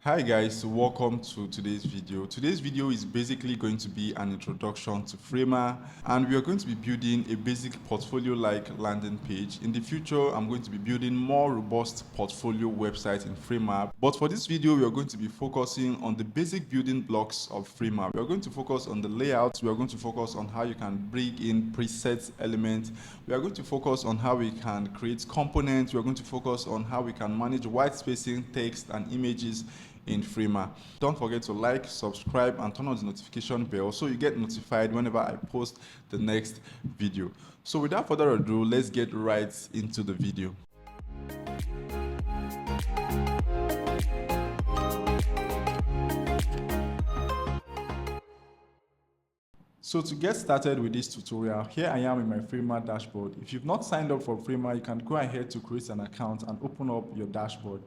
Hi guys, welcome to today's video. Today's video is basically going to be an introduction to Framer, and we are going to be building a basic portfolio-like landing page. In the future, I'm going to be building more robust portfolio websites in Framer. But for this video, we are going to be focusing on the basic building blocks of Framer. We are going to focus on the layout. We are going to focus on how you can bring in preset elements. We are going to focus on how we can create components. We are going to focus on how we can manage white spacing, text, and images in Framer. Don't forget to like, subscribe, and turn on the notification bell so you get notified whenever I post the next video. So without further ado, let's get right into the video. So to get started with this tutorial, here I am in my Framer dashboard. If you've not signed up for Framer, you can go ahead to create an account and open up your dashboard.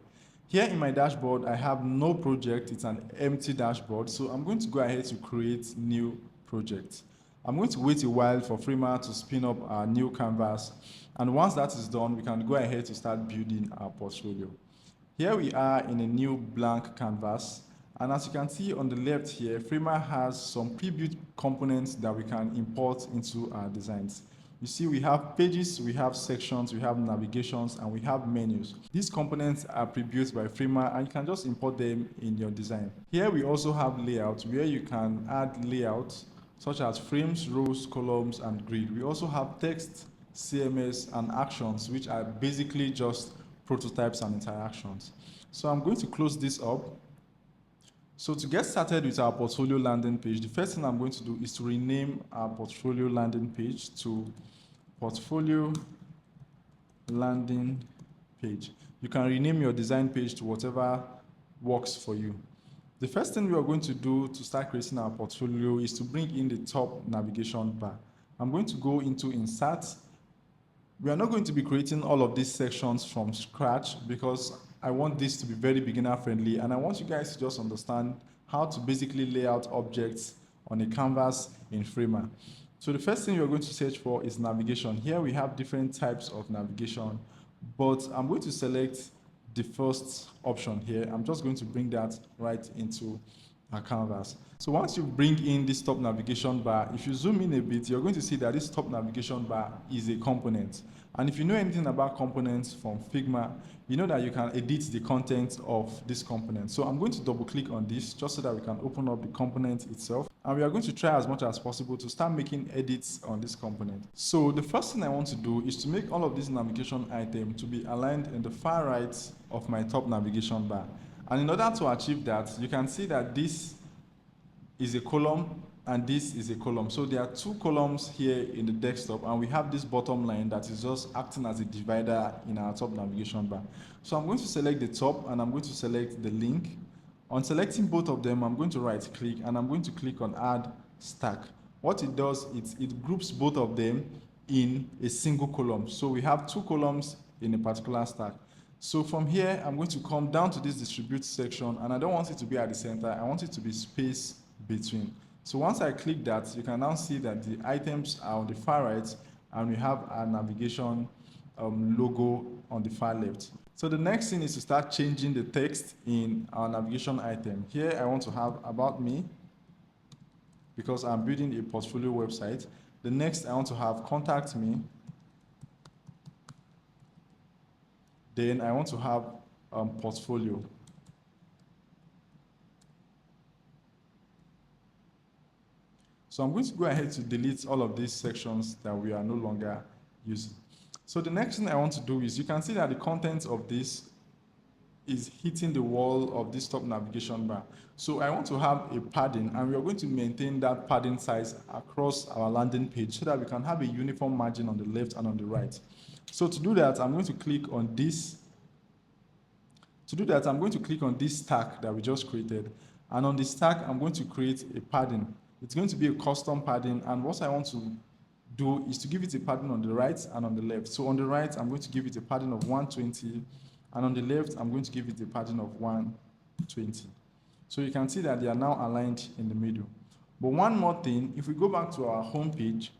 Here in my dashboard, I have no project. It's an empty dashboard. So I'm going to go ahead to create new project. I'm going to wait a while for Framer to spin up our new canvas. And once that is done, we can go ahead to start building our portfolio. Here we are in a new blank canvas. And as you can see on the left here, Framer has some pre-built components that we can import into our designs. You see, we have pages, we have sections, we have navigations, and we have menus. These components are pre-built by Framer, and you can just import them in your design. Here we also have layouts where you can add layouts such as frames, rows, columns, and grid. We also have text, CMS, and actions, which are basically just prototypes and interactions. So I'm going to close this up. So to get started with our portfolio landing page, the first thing I'm going to do is to rename our portfolio landing page to portfolio landing page. You can rename your design page to whatever works for you. The first thing we are going to do to start creating our portfolio is to bring in the top navigation bar. I'm going to go into Insert. We are not going to be creating all of these sections from scratch because I want this to be very beginner friendly, and I want you guys to just understand how to basically lay out objects on a canvas in Framer. So the first thing you're going to search for is navigation. Here we have different types of navigation, but I'm going to select the first option here. I'm just going to bring that right into our canvas. So once you bring in this top navigation bar, if you zoom in a bit, you're going to see that this top navigation bar is a component. And if you know anything about components from Figma, you know that you can edit the content of this component. So I'm going to double click on this just so that we can open up the component itself. And we are going to try as much as possible to start making edits on this component. So the first thing I want to do is to make all of these navigation items to be aligned in the far right of my top navigation bar. And in order to achieve that, you can see that this is a column and this is a column. So there are two columns here in the desktop, and we have this bottom line that is just acting as a divider in our top navigation bar. So I'm going to select the top and I'm going to select the link. On selecting both of them, I'm going to right click and I'm going to click on Add Stack. What it does is it groups both of them in a single column. So we have two columns in a particular stack. So from here, I'm going to come down to this distribute section, and I don't want it to be at the center. I want it to be space between. So once I click that, you can now see that the items are on the far right, and we have our navigation logo on the far left. So the next thing is to start changing the text in our navigation item. Here I want to have about me because I'm building a portfolio website. The next I want to have contact me. Then I want to have portfolio. So I'm going to go ahead to delete all of these sections that we are no longer using. So the next thing I want to do is, you can see that the content of this is hitting the wall of this top navigation bar. So I want to have a padding, and we are going to maintain that padding size across our landing page so that we can have a uniform margin on the left and on the right. So to do that, I'm going to click on this. To do that, I'm going to click on this stack that we just created. And on the stack, I'm going to create a padding. It's going to be a custom padding, and what I want to do is to give it a padding on the right and on the left. So on the right, I'm going to give it a padding of 120, and on the left, I'm going to give it a padding of 120. So you can see that they are now aligned in the middle. But one more thing, if we go back to our home page,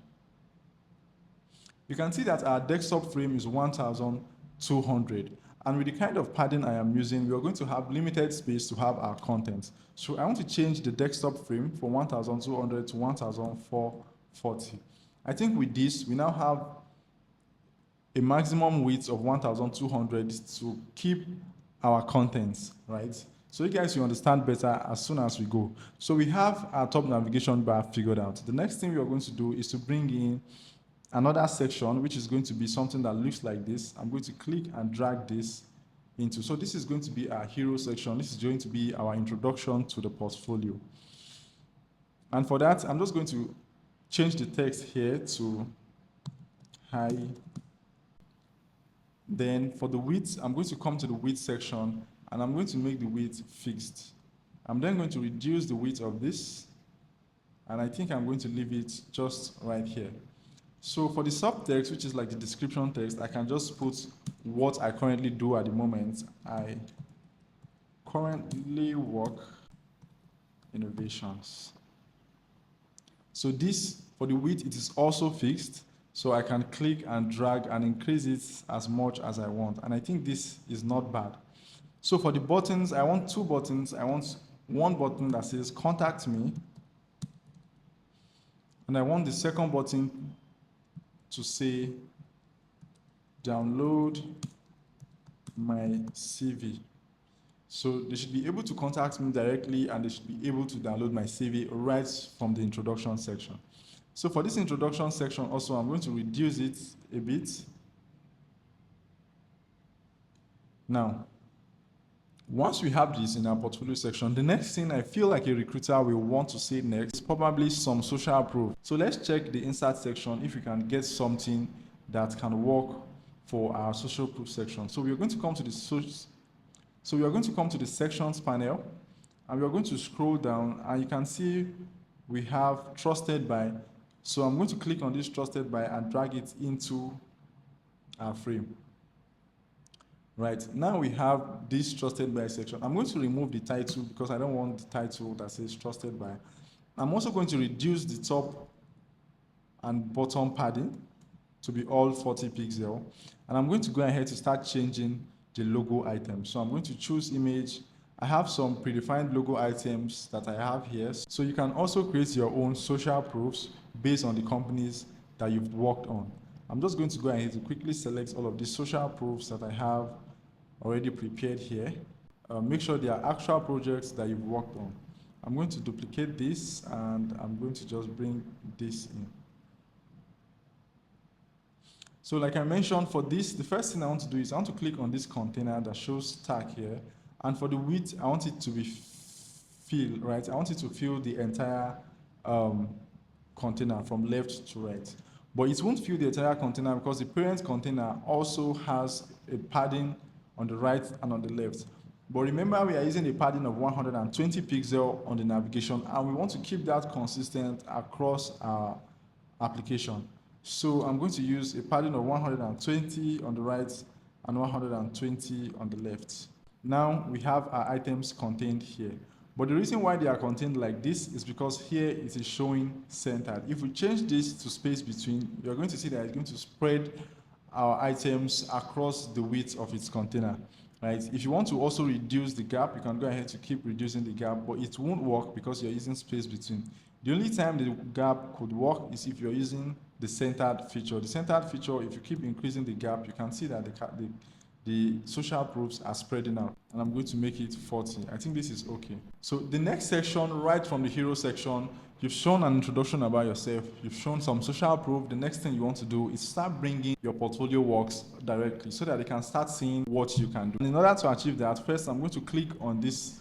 you can see that our desktop frame is 1,200. And with the kind of padding I am using, we are going to have limited space to have our content. So I want to change the desktop frame from 1200 to 1440. I think with this, we now have a maximum width of 1200 to keep our contents, right? So you guys will understand better as soon as we go. So we have our top navigation bar figured out. The next thing we are going to do is to bring in another section, which is going to be something that looks like this. I'm going to click and drag this into. So this is going to be our hero section. This is going to be our introduction to the portfolio. And for that, I'm just going to change the text here to hi. Then for the width, I'm going to come to the width section and I'm going to make the width fixed. I'm then going to reduce the width of this, and I think I'm going to leave it just right here. So for the subtext, which is like the description text, I can just put what I currently do at the moment. I currently work innovations. So this, for the width, it is also fixed. So I can click and drag and increase it as much as I want. And I think this is not bad. So for the buttons, I want two buttons. I want one button that says contact me. And I want the second button to say download my CV. So they should be able to contact me directly and they should be able to download my CV right from the introduction section. So for this introduction section also, I'm going to reduce it a bit. Now, once we have this in our portfolio section, the next thing I feel like a recruiter will want to say next is probably some social proof. So let's check the insert section if we can get something that can work for our social proof section. So we are going to come to the sections panel, and we are going to scroll down, and you can see we have trusted by. So I'm going to click on this trusted by and drag it into our frame. Right, now we have this trusted by section. I'm going to remove the title because I don't want the title that says trusted by. I'm also going to reduce the top and bottom padding to be all 40 pixels. And I'm going to go ahead to start changing the logo items. So I'm going to choose image. I have some predefined logo items that I have here. So you can also create your own social proofs based on the companies that you've worked on. I'm just going to go ahead to quickly select all of these social proofs that I have already prepared here. Make sure they are actual projects that you've worked on. I'm going to duplicate this and I'm going to just bring this in. So like I mentioned, for this, the first thing I want to do is I want to click on this container that shows tag here. And for the width, I want it to be fill, right? I want it to fill the entire container from left to right. But it won't fill the entire container because the parent container also has a padding on the right and on the left. But remember, we are using a padding of 120 pixels on the navigation, and we want to keep that consistent across our application. So I'm going to use a padding of 120 on the right and 120 on the left. Now we have our items contained here. But the reason why they are contained like this is because here it is showing centered. If we change this to space between, you're going to see that it's going to spread our items across the width of its container, right? If you want to also reduce the gap, you can go ahead to keep reducing the gap, but it won't work because you're using space between. The only time the gap could work is if you're using the centered feature. The centered feature, if you keep increasing the gap, you can see that the social proofs are spreading out, and I'm going to make it 40. I think this is okay. So the next section, right from the hero section, you've shown an introduction about yourself, you've shown some social proof. The next thing you want to do is start bringing your portfolio works directly so that they can start seeing what you can do. And in order to achieve that, first I'm going to click on this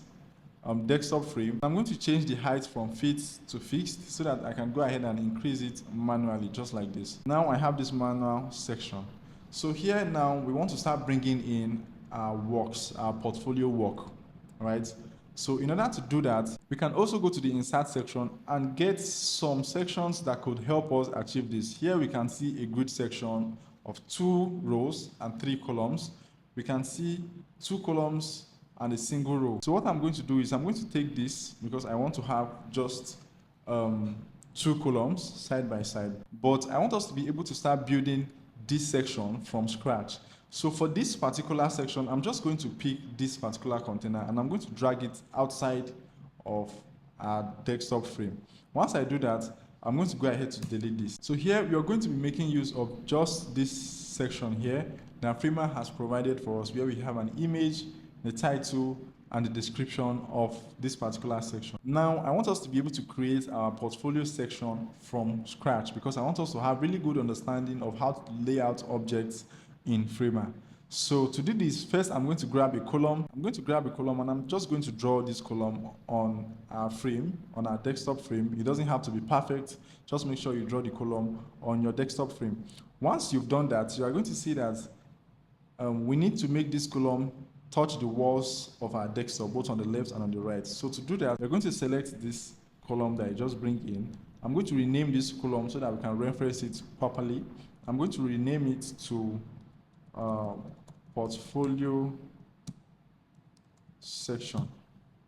desktop frame. I'm going to change the height from fit to fixed so that I can go ahead and increase it manually, just like this. Now I have this manual section. So here now we want to start bringing in our works, our portfolio work, right? So in order to do that, we can also go to the insert section and get some sections that could help us achieve this. Here we can see a grid section of 2 rows and 3 columns. We can see 2 columns and a single row. So what I'm going to do is I'm going to take this because I want to have just 2 columns side by side. But I want us to be able to start building this section from scratch. So for this particular section, I'm just going to pick this particular container and I'm going to drag it outside of our desktop frame. Once I do that, I'm going to go ahead to delete this. So here we are going to be making use of just this section here that Framer has provided for us, where we have an image, the title, and the description of this particular section. Now, I want us to be able to create our portfolio section from scratch because I want us to have really good understanding of how to lay out objects in Framer. So to do this, first I'm going to grab a column. I'm going to grab a column and I'm just going to draw this column on our frame, on our desktop frame. It doesn't have to be perfect. Just make sure you draw the column on your desktop frame. Once you've done that, you are going to see that we need to make this column touch the walls of our desktop, both on the left and on the right. So to do that, we're going to select this column that I just bring in. I'm going to rename this column so that we can reference it properly. I'm going to rename it to portfolio section.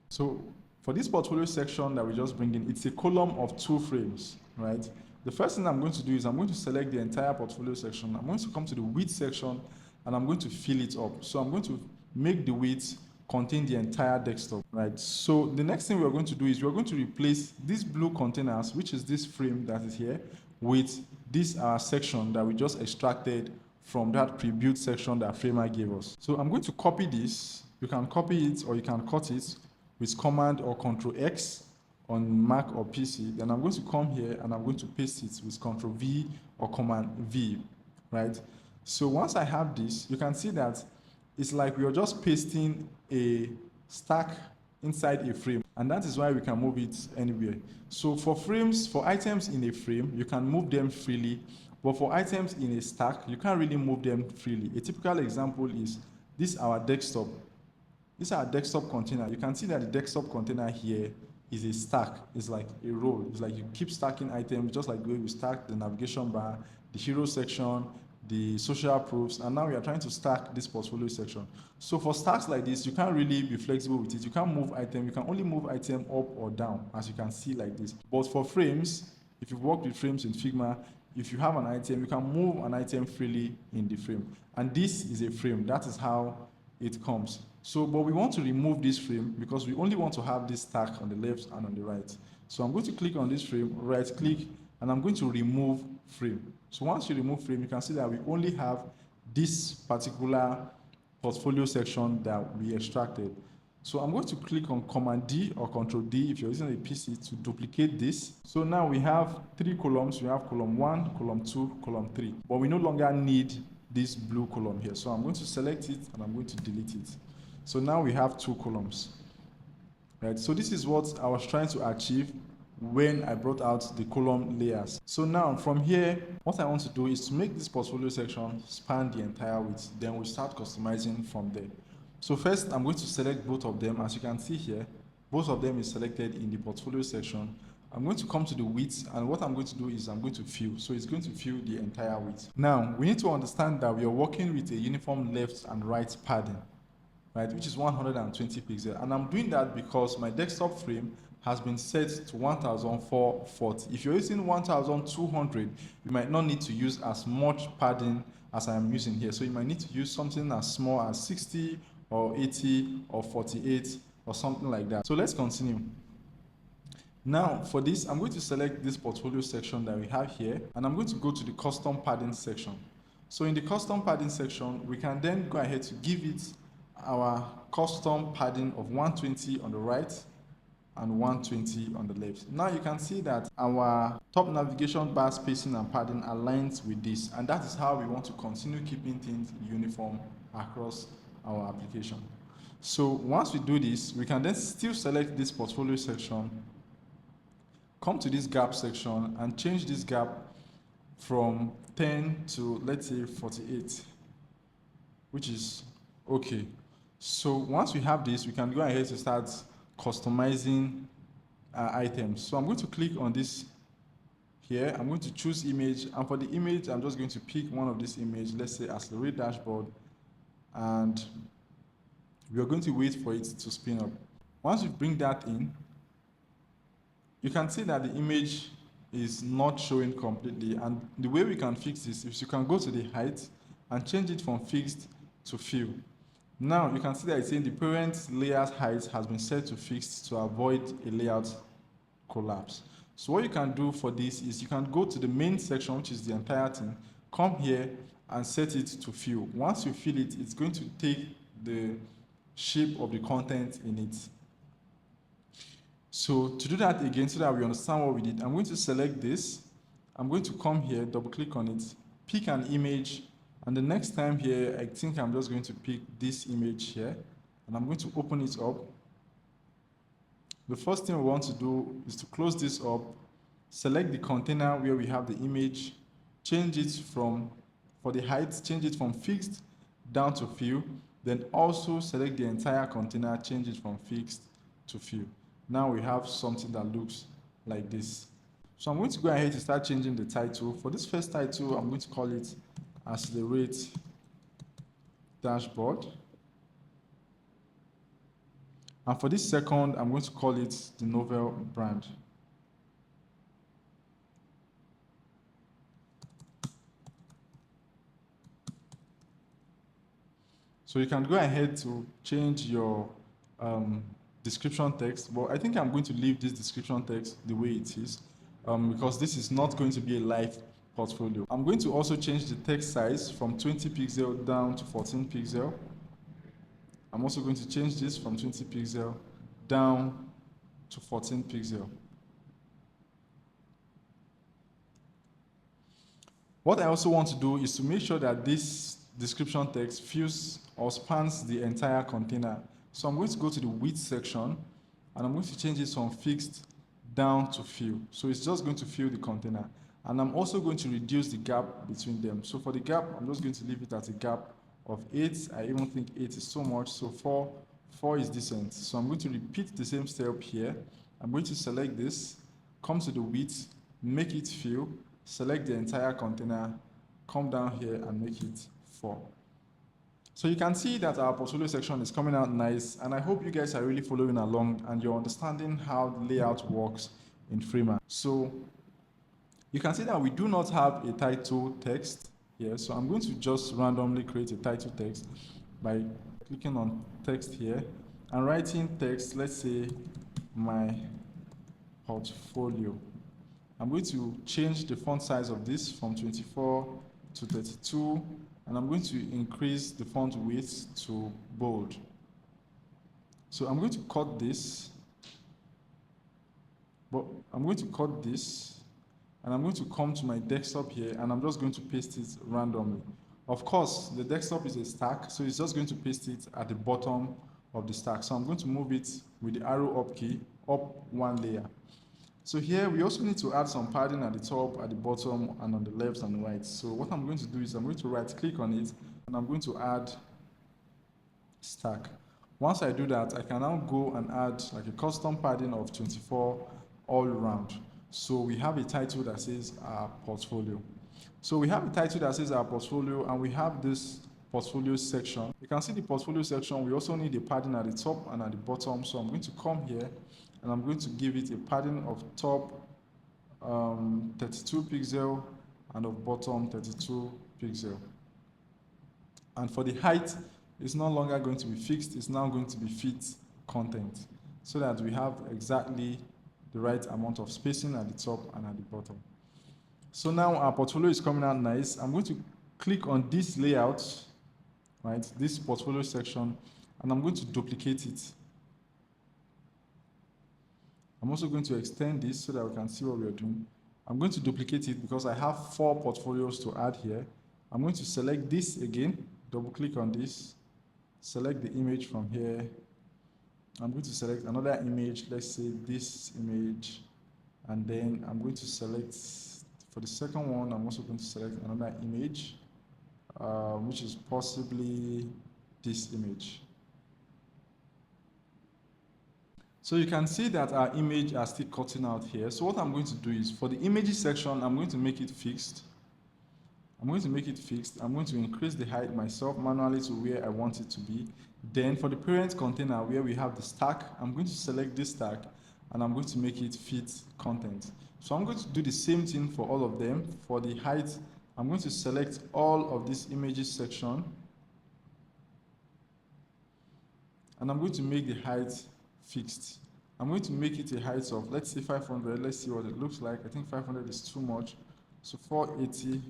So for this portfolio section that we just bring in, it's a column of 2 frames, right? The first thing I'm going to do is I'm going to select the entire portfolio section. I'm going to come to the width section and I'm going to fill it up. So I'm going to make the width contain the entire desktop, right? So the next thing we're going to do is we're going to replace these blue containers, which is this frame that is here, with this section that we just extracted from that pre-built section that Framer gave us. So I'm going to copy this. You can copy it or you can cut it with Command or Control X on Mac or PC. Then I'm going to come here and I'm going to paste it with Control V or Command V, right? So once I have this, you can see that it's like we are just pasting a stack inside a frame, and that is why we can move it anywhere. So for frames, for items in a frame, you can move them freely, but for items in a stack, you can't really move them freely. A typical example is this our desktop. This is our desktop container. You can see that the desktop container here is a stack. It's like a row. It's like you keep stacking items, just like the way we stack the navigation bar, the hero section, the social proofs, and now we are trying to stack this portfolio section. So for stacks like this, you can't really be flexible with it. You can't move item. You can only move item up or down, as you can see like this. But for frames, if you've worked with frames in Figma, if you have an item, you can move an item freely in the frame. And this is a frame. That is how it comes. So, but we want to remove this frame because we only want to have this stack on the left and on the right. So I'm going to click on this frame, right click, and I'm going to remove frame. So once you remove frame, you can see that we only have this particular portfolio section that we extracted. So I'm going to click on Command D or Control D if you're using a PC to duplicate this. So now we have 3 columns. We have column 1, column 2, column 3. But we no longer need this blue column here. So I'm going to select it and I'm going to delete it. So now we have 2 columns. Right? So this is what I was trying to achieve when I brought out the column layers. So now from here, what I want to do is to make this portfolio section span the entire width. Then we'll start customizing from there. So first, I'm going to select both of them. As you can see here, both of them is selected in the portfolio section. I'm going to come to the width, and what I'm going to do is I'm going to fill. So it's going to fill the entire width. Now, we need to understand that we are working with a uniform left and right padding, right, which is 120 pixels. And I'm doing that because my desktop frame has been set to 1440. If you're using 1200, you might not need to use as much padding as I am using here. So you might need to use something as small as 60 or 80 or 48 or something like that. So let's continue. Now for this, I'm going to select this portfolio section that we have here, and I'm going to go to the custom padding section. So in the custom padding section, we can then go ahead to give it our custom padding of 120 on the right and 120 on the left. Now you can see that our top navigation bar spacing and padding aligns with this, and that is how we want to continue keeping things uniform across our application. So once we do this, we can then still select this portfolio section, come to this gap section and change this gap from 10 to, let's say, 48, which is okay. So once we have this, we can go ahead to start customizing items. So I'm going to click on this here. I'm going to choose image, and for the image, I'm just going to pick one of this image, let's say accelerate dashboard, and we are going to wait for it to spin up. Once you bring that in, you can see that the image is not showing completely, and the way we can fix this is you can go to the height and change it from fixed to fill. Now you can see that it's saying the parent layout height has been set to fixed to avoid a layout collapse. So what you can do for this is you can go to the main section, which is the entire thing, come here and set it to fill. Once you fill it, it's going to take the shape of the content in it. So to do that again, so that we understand what we did, I'm going to select this. I'm going to come here, double click on it, pick an image, and the next time here, I think I'm just going to pick this image here, and I'm going to open it up. The first thing we want to do is to close this up, select the container where we have the image, change it from, for the height, change it from fixed down to fill, then also select the entire container, change it from fixed to fill. Now we have something that looks like this. So I'm going to go ahead to start changing the title. For this first title, I'm going to call it Accelerate Dashboard. And for this second, I'm going to call it the Novel Brand. So you can go ahead to change your description text, but I think I'm going to leave this description text the way it is because this is not going to be a live portfolio. I'm going to also change the text size from 20 pixel down to 14 pixel. I'm also going to change this from 20 pixel down to 14 pixel. What I also want to do is to make sure that this description text fills or spans the entire container. So I'm going to go to the width section and I'm going to change it from fixed down to fill. So it's just going to fill the container. And I'm also going to reduce the gap between them. So for the gap, I'm just going to leave it at a gap of 8. I even think 8 is so much. So 4 is decent. So I'm going to repeat the same step here. I'm going to select this, come to the width, make it fill, select the entire container, come down here and make it 4. So you can see that our portfolio section is coming out nice, and I hope you guys are really following along and you're understanding how the layout works in Freeman. So you can see that we do not have a title text here, so I'm going to just randomly create a title text by clicking on text here and writing text, let's say my portfolio. I'm going to change the font size of this from 24 to 32, and I'm going to increase the font width to bold. So I'm going to cut this, and I'm going to come to my desktop here, and I'm just going to paste it randomly. Of course, the desktop is a stack, so it's just going to paste it at the bottom of the stack. So I'm going to move it with the arrow up key, up one layer. So here we also need to add some padding at the top, at the bottom, and on the left and the right. So what I'm going to do is I'm going to right click on it and I'm going to add stack. Once I do that, I can now go and add like a custom padding of 24 all around. So we have a title that says our portfolio. So we have a title that says our portfolio, and we have this portfolio section. You can see the portfolio section. We also need a padding at the top and at the bottom. So I'm going to come here and I'm going to give it a padding of top 32 pixel and of bottom 32 pixel. And for the height, it's no longer going to be fixed, it's now going to be fit content, so that we have exactly the right amount of spacing at the top and at the bottom. So now our portfolio is coming out nice. I'm going to click on this layout, right, this portfolio section, and I'm going to duplicate it. I'm also going to extend this so that we can see what we are doing. I'm going to duplicate it because I have 4 portfolios to add here. I'm going to select this again, double click on this, select the image from here. I'm going to select another image, let's say this image, and then I'm going to select, for the second one, I'm also going to select another image, which is possibly this image. So you can see that our image are still cutting out here. So what I'm going to do is, for the images section, I'm going to make it fixed. I'm going to increase the height myself manually to where I want it to be. Then for the parent container where we have the stack, I'm going to select this stack and I'm going to make it fit content. So I'm going to do the same thing for all of them. For the height, I'm going to select all of this images section, and I'm going to make the height fixed. I'm going to make it a height of, let's say 500. Let's see what it looks like. I think 500 is too much. So 480,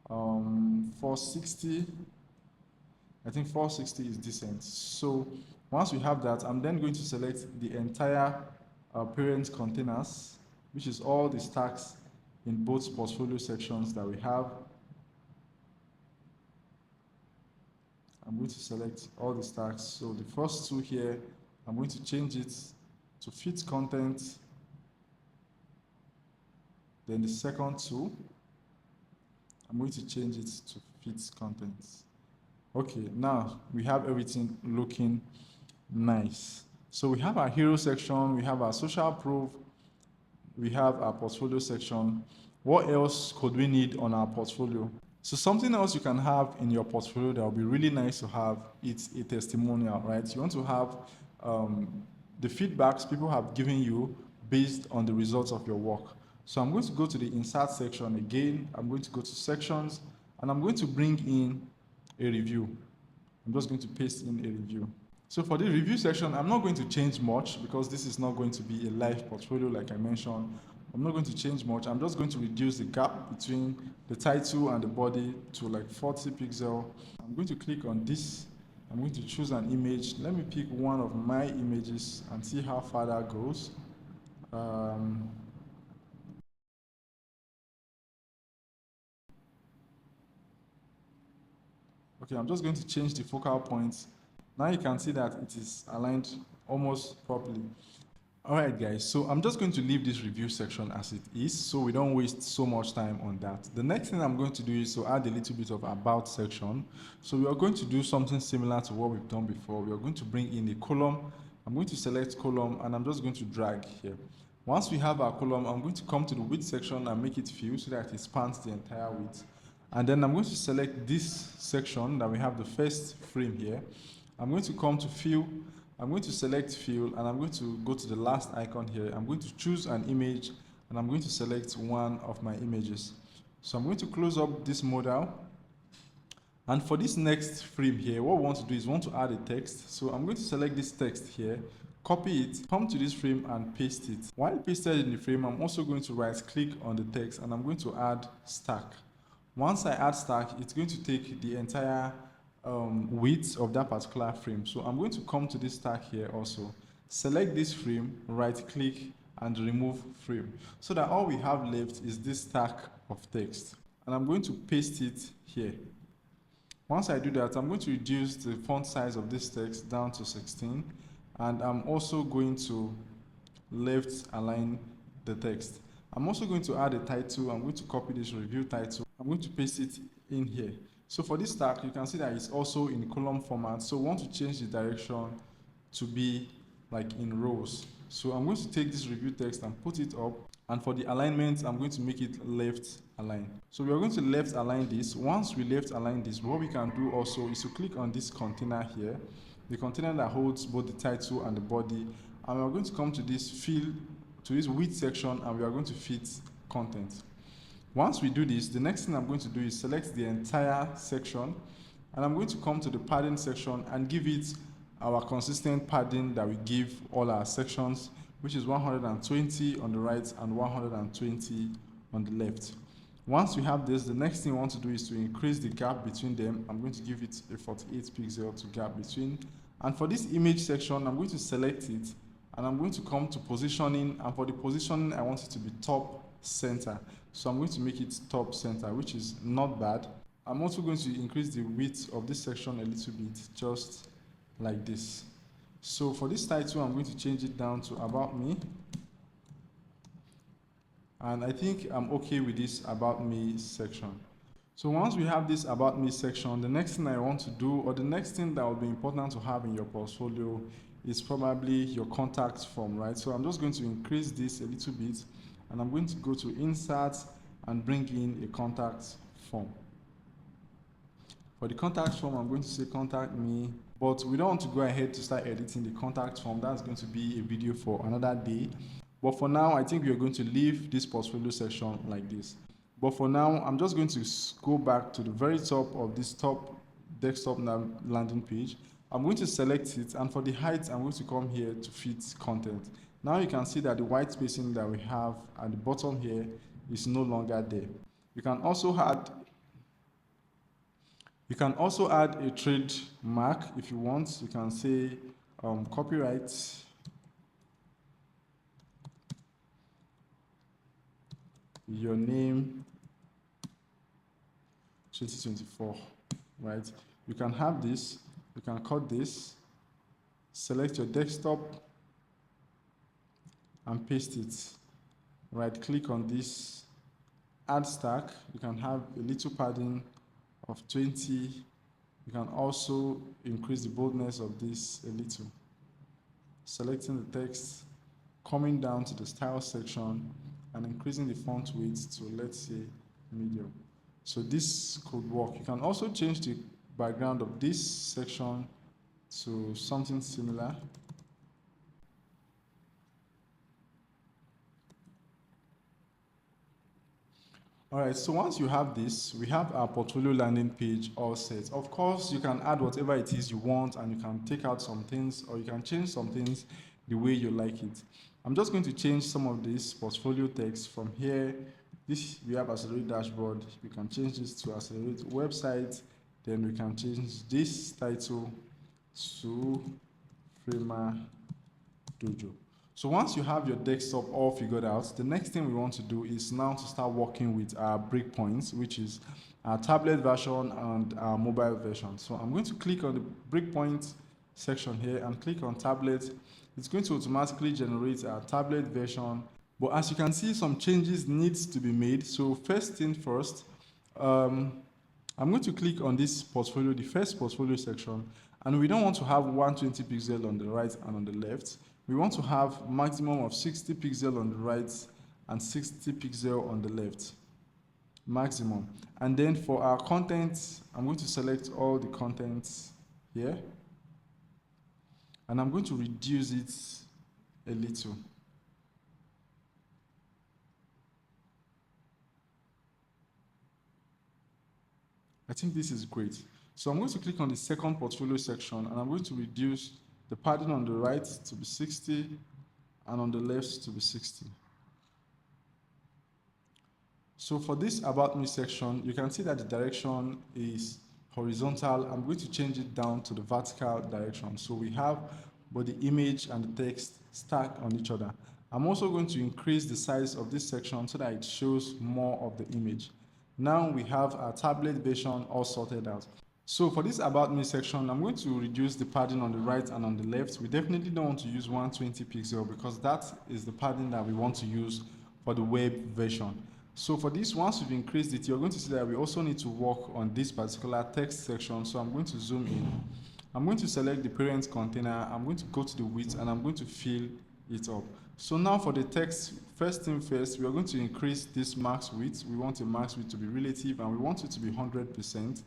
460. I think 460 is decent. So once we have that, I'm then going to select the entire parent containers, which is all the stacks in both portfolio sections that we have. I'm going to select all the stacks. So the first two here, I'm going to change it to fit content. Then the second two, I'm going to change it to fit content. Okay, now we have everything looking nice. So we have our hero section, we have our social proof, we have our portfolio section. What else could we need on our portfolio? So something else you can have in your portfolio that will be really nice to have, it's a testimonial, right? You want to have the feedbacks people have given you based on the results of your work. So I'm going to go to the insert section again. I'm going to go to sections, and I'm going to bring in a review. I'm just going to paste in a review. So for the review section, I'm not going to change much because this is not going to be a live portfolio like I mentioned. I'm not going to change much. I'm just going to reduce the gap between the title and the body to like 40 pixels. I'm going to click on this. I'm going to choose an image. Let me pick one of my images and see how far that goes. Okay, I'm just going to change the focal point. Now you can see that it is aligned almost properly. All right, guys, so I'm just going to leave this review section as it is so we don't waste so much time on that. The next thing I'm going to do is to add a little bit of about section. So we are going to do something similar to what we've done before. We are going to bring in a column. I'm going to select column, and I'm just going to drag here. Once we have our column, I'm going to come to the width section and make it fill so that it spans the entire width. And then I'm going to select this section that we have the first frame here. I'm going to come to fill. I'm going to select fill, and I'm going to go to the last icon here. I'm going to choose an image, and I'm going to select one of my images. So I'm going to close up this modal. And for this next frame here, what we want to do is we want to add a text. So I'm going to select this text here, copy it, come to this frame and paste it. While pasted in the frame, I'm also going to right click on the text, and I'm going to add stack. Once I add stack, it's going to take the entire width of that particular frame. So I'm going to come to this stack here also, select this frame, right click and remove frame, so that all we have left is this stack of text, and I'm going to paste it here. Once I do that, I'm going to reduce the font size of this text down to 16, and I'm also going to left align the text. I'm also going to add a title. I'm going to copy this review title. I'm going to paste it in here. So for this tag, you can see that it's also in column format. So we want to change the direction to be like in rows. So I'm going to take this review text and put it up. And for the alignment, I'm going to make it left align. So we are going to left align this. Once we left align this, what we can do also is to click on this container here, the container that holds both the title and the body. And we're going to come to this fill, to this width section, and we are going to fit content. Once we do this, the next thing I'm going to do is select the entire section, and I'm going to come to the padding section and give it our consistent padding that we give all our sections, which is 120 on the right and 120 on the left. Once we have this, the next thing I want to do is to increase the gap between them. I'm going to give it a 48 pixel to gap between. And for this image section, I'm going to select it, and I'm going to come to positioning, and for the positioning, I want it to be top center. So I'm going to make it top center, which is not bad. I'm also going to increase the width of this section a little bit, just like this. So for this title, I'm going to change it down to About Me. And I think I'm okay with this About Me section. So once we have this About Me section, the next thing I want to do, or the next thing that will be important to have in your portfolio, is probably your contact form, right? So I'm just going to increase this a little bit, and I'm going to go to Insert and bring in a contact form. For the contact form, I'm going to say Contact Me, but we don't want to go ahead to start editing the contact form. That's going to be a video for another day. But for now, I think we are going to leave this portfolio section like this. But for now, I'm just going to go back to the very top of this top desktop landing page. I'm going to select it, and for the height, I'm going to come here to fit content. Now you can see that the white spacing that we have at the bottom here is no longer there. You can also add a trademark if you want. You can say copyright your name 2024, right? You can have this, you can cut this, select your desktop and paste it. Right click on this, add stack. You can have a little padding of 20. You can also increase the boldness of this a little. Selecting the text, coming down to the style section and increasing the font weight to, let's say, medium. So this could work. You can also change the background of this section to something similar. All right, so once you have this, we have our portfolio landing page all set. Of course, you can add whatever it is you want, and you can take out some things, or you can change some things the way you like it. I'm just going to change some of this portfolio text from here. This, we have Accelerate Dashboard. We can change this to Accelerate Website. Then we can change this title to Framer Dojo. So once you have your desktop all figured out, the next thing we want to do is now to start working with our breakpoints, which is our tablet version and our mobile version. So I'm going to click on the breakpoint section here and click on tablet. It's going to automatically generate our tablet version. But as you can see, some changes needs to be made. So first thing first, I'm going to click on this portfolio, the first portfolio section, and we don't want to have 120 pixel on the right and on the left. We want to have maximum of 60 pixel on the right and 60 pixel on the left, maximum. And then for our content, I'm going to select all the contents here, and I'm going to reduce it a little. I think this is great. So I'm going to click on the second portfolio section, and I'm going to reduce the padding on the right to be 60 and on the left to be 60. So for this About Me section, you can see that the direction is horizontal. I'm going to change it down to the vertical direction. So we have both the image and the text stacked on each other. I'm also going to increase the size of this section so that it shows more of the image. Now we have our tablet version all sorted out. So for this About Me section, I'm going to reduce the padding on the right and on the left. We definitely don't want to use 120 pixel because that is the padding that we want to use for the web version. So for this, once we've increased it, you're going to see that we also need to work on this particular text section. So I'm going to zoom in. I'm going to select the parent container. I'm going to go to the width and I'm going to fill it up. So now for the text, first thing first, we are going to increase this max width. We want the max width to be relative and we want it to be 100%.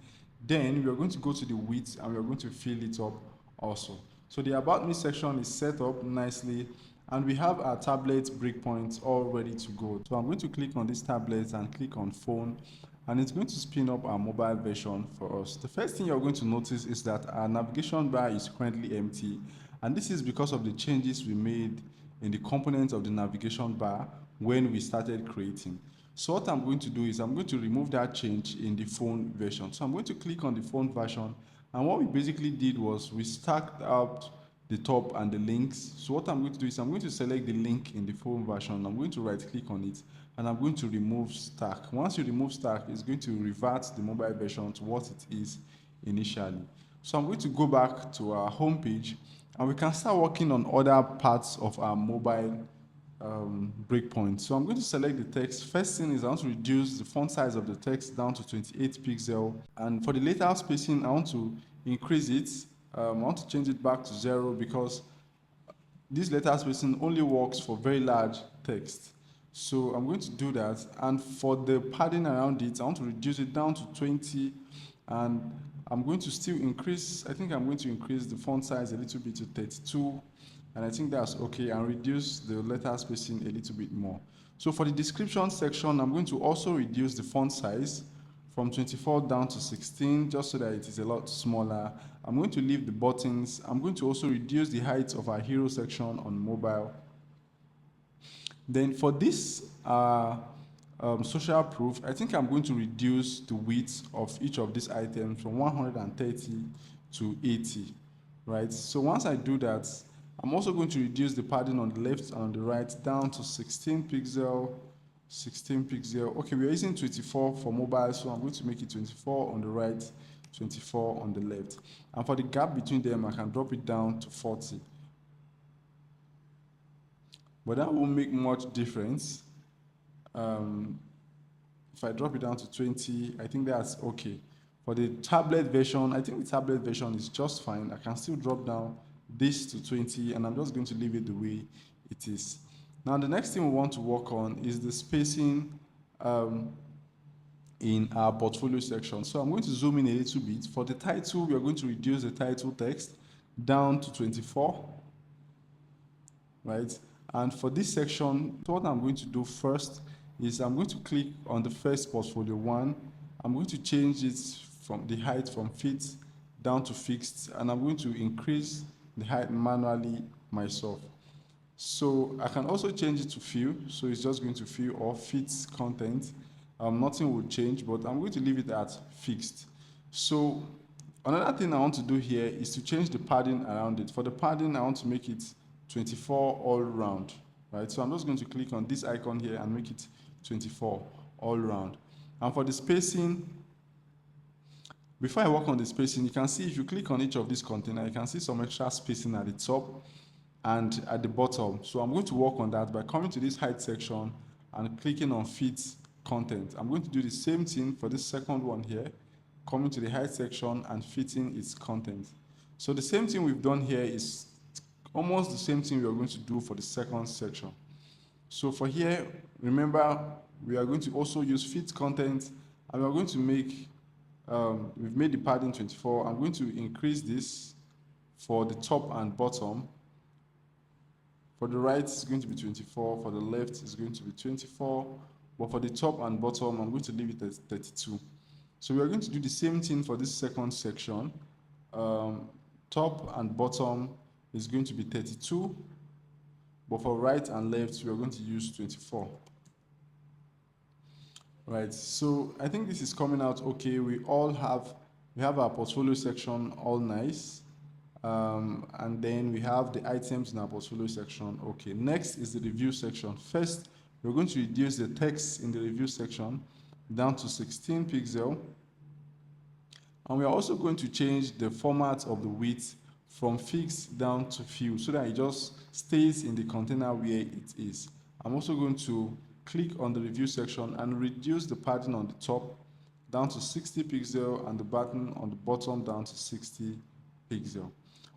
Then we are going to go to the width and we are going to fill it up also. So the About Me section is set up nicely and we have our tablet breakpoints all ready to go. So I'm going to click on this tablet and click on phone, and it's going to spin up our mobile version for us. The first thing you're going to notice is that our navigation bar is currently empty, and this is because of the changes we made in the components of the navigation bar when we started creating. So what I'm going to do is I'm going to remove that change in the phone version. So I'm going to click on the phone version, and what we basically did was we stacked out the top and the links. So what I'm going to do is I'm going to select the link in the phone version. I'm going to right click on it and I'm going to remove stack. Once you remove stack, it's going to revert the mobile version to what it is initially. So I'm going to go back to our home page and we can start working on other parts of our mobile breakpoint. So I'm going to select the text. First thing is I want to reduce the font size of the text down to 28 pixel, and for the letter spacing I want to increase it. I want to change it back to 0 because this letter spacing only works for very large text. So I'm going to do that, and for the padding around it I want to reduce it down to 20, and I'm going to still increase, I think I'm going to increase the font size a little bit to 32, and I think that's okay, and reduce the letter spacing a little bit more. So for the description section, I'm going to also reduce the font size from 24 down to 16, just so that it is a lot smaller. I'm going to leave the buttons. I'm going to also reduce the height of our hero section on mobile. Then for this social proof, I think I'm going to reduce the width of each of these items from 130 to 80, right? So once I do that, I'm also going to reduce the padding on the left and on the right down to 16 pixel, 16 pixel. Okay, we're using 24 for mobile, so I'm going to make it 24 on the right, 24 on the left. And for the gap between them, I can drop it down to 40. But that won't make much difference. If I drop it down to 20, I think that's okay. For the tablet version, I think the tablet version is just fine. I can still drop down this to 20, and I'm just going to leave it the way it is. Now, the next thing we want to work on is the spacing in our portfolio section. So I'm going to zoom in a little bit. For the title, we are going to reduce the title text down to 24, right? And for this section, what I'm going to do first is I'm going to click on the first portfolio one. I'm going to change it from the height from fit down to fixed, and I'm going to increase the height manually myself. So I can also change it to fill, so it's just going to fill or fit content. Nothing will change, but I'm going to leave it at fixed. So another thing I want to do here is to change the padding around it. For the padding, I want to make it 24 all round, right? So I'm just going to click on this icon here and make it 24 all round. And for the spacing, before I work on the spacing, you can see if you click on each of these containers, you can see some extra spacing at the top and at the bottom. So I'm going to work on that by coming to this height section and clicking on fit content. I'm going to do the same thing for this second one here, coming to the height section and fitting its content. So the same thing we've done here is almost the same thing we are going to do for the second section. So for here, remember, we are going to also use fit content, and we are going to make, we've made the padding 24. I'm going to increase this for the top and bottom. For the right, it's going to be 24. For the left, it's going to be 24. But for the top and bottom, I'm going to leave it at 32. So we are going to do the same thing for this second section. Top and bottom is going to be 32, but for right and left, we are going to use 24. Right, so I think this is coming out okay. We have our portfolio section all nice. And then we have the items in our portfolio section. Okay, next is the review section. First, we're going to reduce the text in the review section down to 16 pixel. And we are also going to change the format of the width from fixed down to fill so that it just stays in the container where it is. I'm also going to click on the review section and reduce the padding on the top down to 60 pixel and the padding on the bottom down to 60 pixel.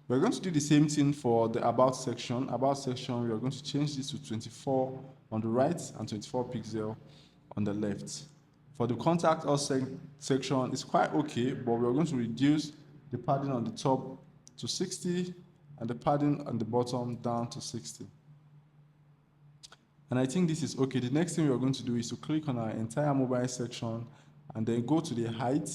We're going to do the same thing for the about section. About section, we are going to change this to 24 on the right and 24 pixel on the left. For the contact us section, it's quite okay, but we're going to reduce the padding on the top to 60 and the padding on the bottom down to 60. And I think this is okay. The next thing we are going to do is to click on our entire mobile section and then go to the height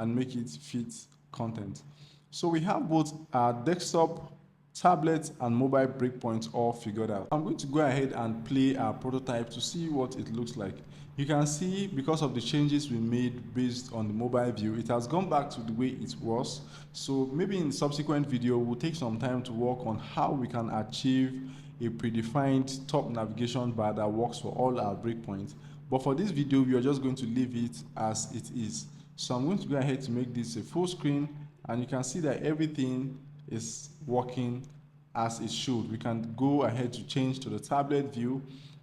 and make it fit content. So we have both our desktop, tablet, and mobile breakpoints all figured out. I'm going to go ahead and play our prototype to see what it looks like. You can see because of the changes we made based on the mobile view, it has gone back to the way it was. So maybe in subsequent video, we'll take some time to work on how we can achieve a predefined top navigation bar that works for all our breakpoints. But for this video, we are just going to leave it as it is. So I'm going to go ahead to make this a full screen, and you can see that everything is working as it should. We can go ahead to change to the tablet view,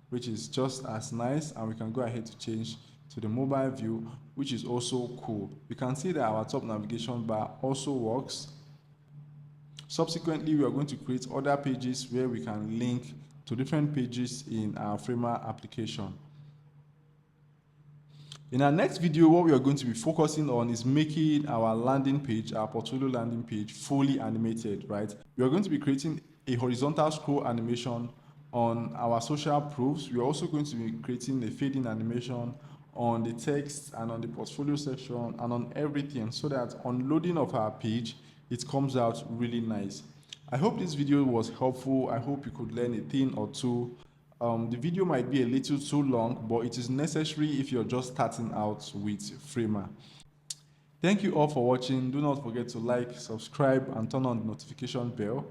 which is just as nice, and we can go ahead to change to the mobile view, which is also cool. You can see that our top navigation bar also works. Subsequently, we are going to create other pages where we can link to different pages in our Framer application. In our next video, what we are going to be focusing on is making our landing page, our portfolio landing page, fully animated, right? We are going to be creating a horizontal scroll animation on our social proofs. We're also going to be creating a fading animation on the text and on the portfolio section and on everything, so that on loading of our page, it comes out really nice. I hope this video was helpful. I hope you could learn a thing or two. The video might be a little too long, but it is necessary if you're just starting out with Framer. Thank you all for watching. Do not forget to like, subscribe, and turn on the notification bell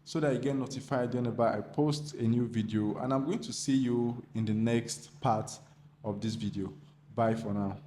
so that you get notified whenever I post a new video. And I'm going to see you in the next part of this video. Bye for now.